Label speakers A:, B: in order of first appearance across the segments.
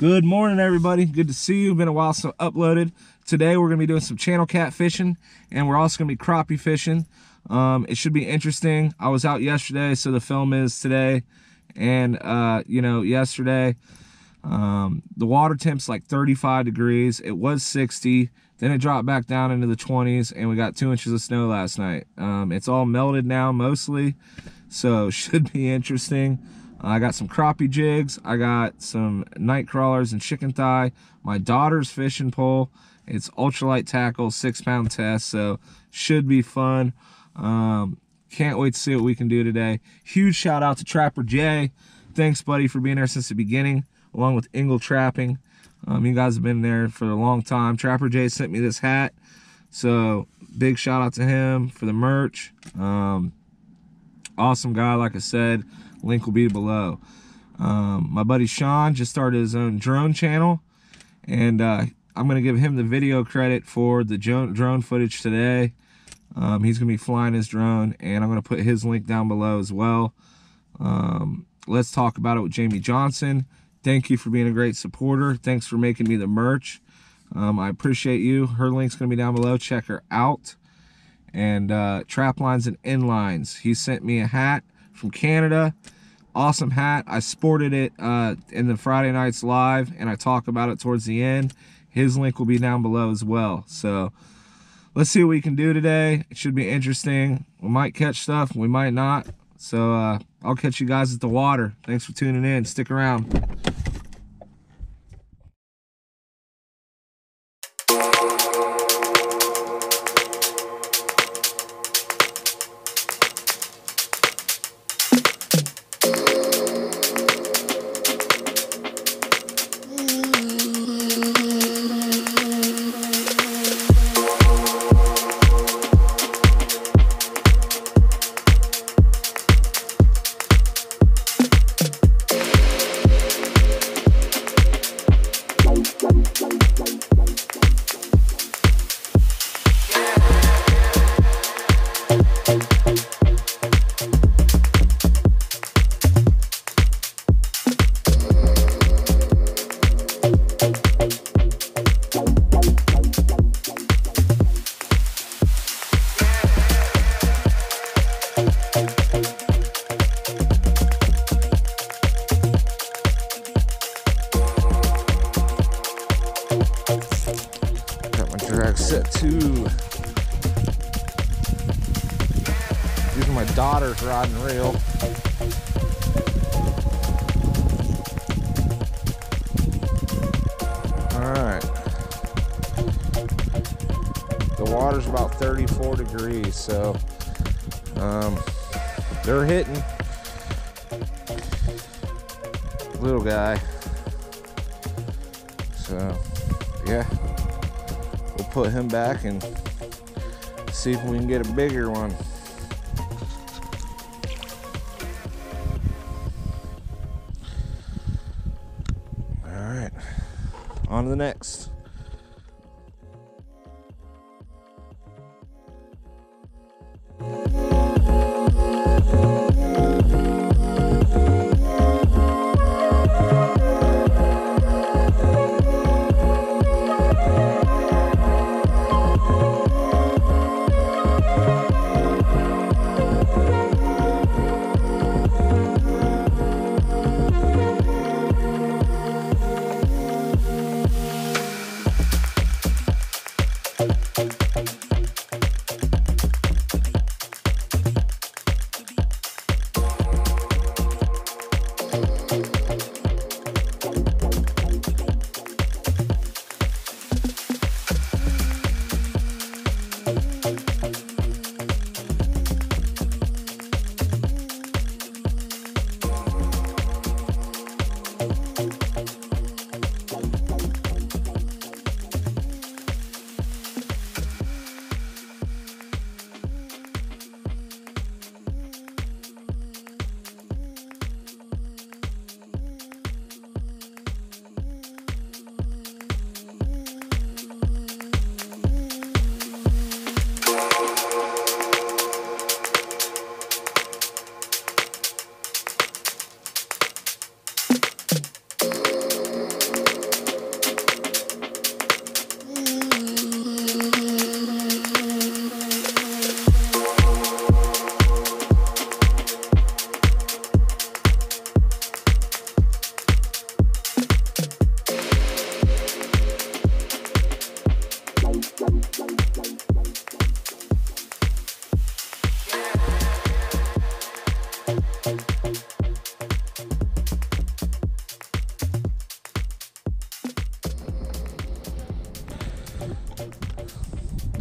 A: Good morning, everybody. Good to see you. Been a while since I uploaded. Today we're gonna be doing some channel catfishing, and we're also gonna be crappie fishing. It should be interesting. I was out yesterday, so the film is today. And you know, yesterday the water temp's like 35 degrees. It was 60, then it dropped back down into the 20s, and we got 2 inches of snow last night. It's all melted now mostly, so should be interesting. I got some crappie jigs, I got some night crawlers and chicken thigh, my daughter's fishing pole. It's ultralight tackle, 6-pound test, so should be fun. Can't wait to see what we can do today. Huge shout out to Trapper Jay. Thanks, buddy, for being there since the beginning, along with Engele Trapping. You guys have been there for a long time. Trapper Jay sent me this hat, so big shout out to him for the merch. Awesome guy, like I said. Link will be below. My buddy Sean just started his own drone channel, and I'm going to give him the video credit for the drone footage today. He's going to be flying his drone, and I'm going to put his link down below as well. Let's talk about it with Jamie Johnson. Thank you for being a great supporter. Thanks for making me the merch. I appreciate you. Her link's going to be down below. Check her out. And Traplines and Inlines. He sent me a hat from Canada. Awesome hat. I sported it in the Friday Nights Live, and I talk about it towards the end. His link will be down below as well. So let's see what we can do today. It should be interesting. We might catch stuff, we might not. So I'll catch you guys at the water. Thanks for tuning in. Stick around. Set 2. Using my daughter's rod and reel. Alright. The water's about 34 degrees, so they're hitting. Little guy. So yeah. We'll put him back and see if we can get a bigger one. All right, on to the next.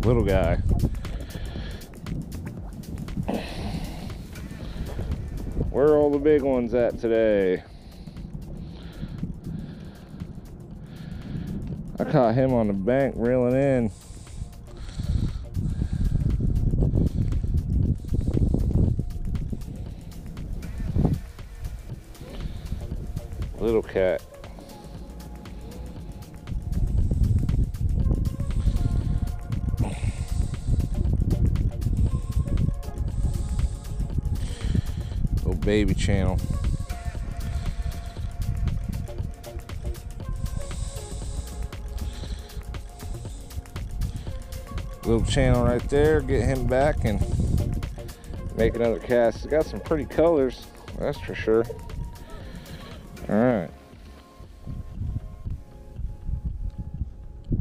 A: Little guy. Where are all the big ones at today? I caught him on the bank reeling in. Little cat. Little baby channel. Little channel right there. Get him back and make another cast. It's got some pretty colors, that's for sure. All right.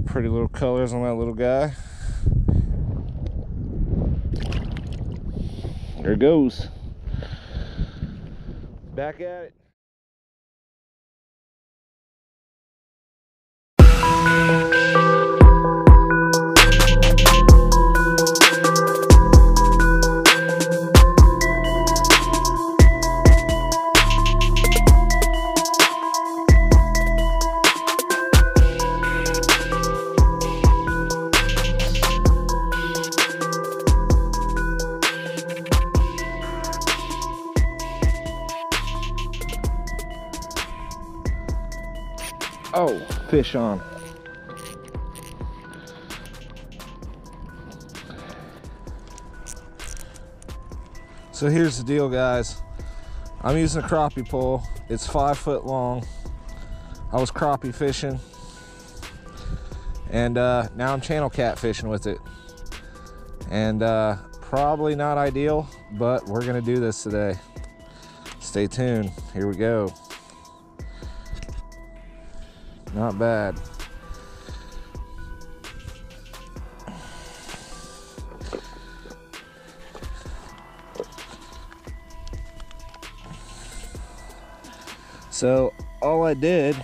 A: Pretty little colors on that little guy. There it goes. Back at it. Oh, fish on. So here's the deal, guys. I'm using a crappie pole. It's 5 foot long. I was crappie fishing, and now I'm channel catfishing with it. And probably not ideal, but we're gonna do this today. Stay tuned. Here we go. Not bad. So all I did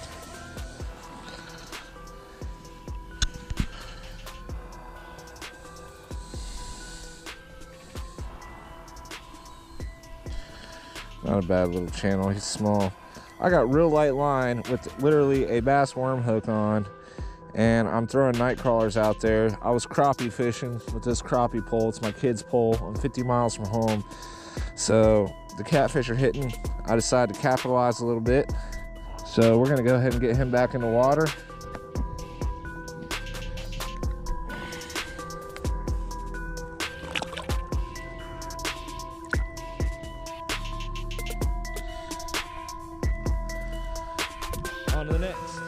A: not a bad little channel, he's small. I got real light line with literally a bass worm hook on, and I'm throwing night crawlers out there. I was crappie fishing with this crappie pole. It's my kid's pole. I'm 50 miles from home. So the catfish are hitting. I decided to capitalize a little bit. So we're gonna go ahead and get him back in the water. On to the next.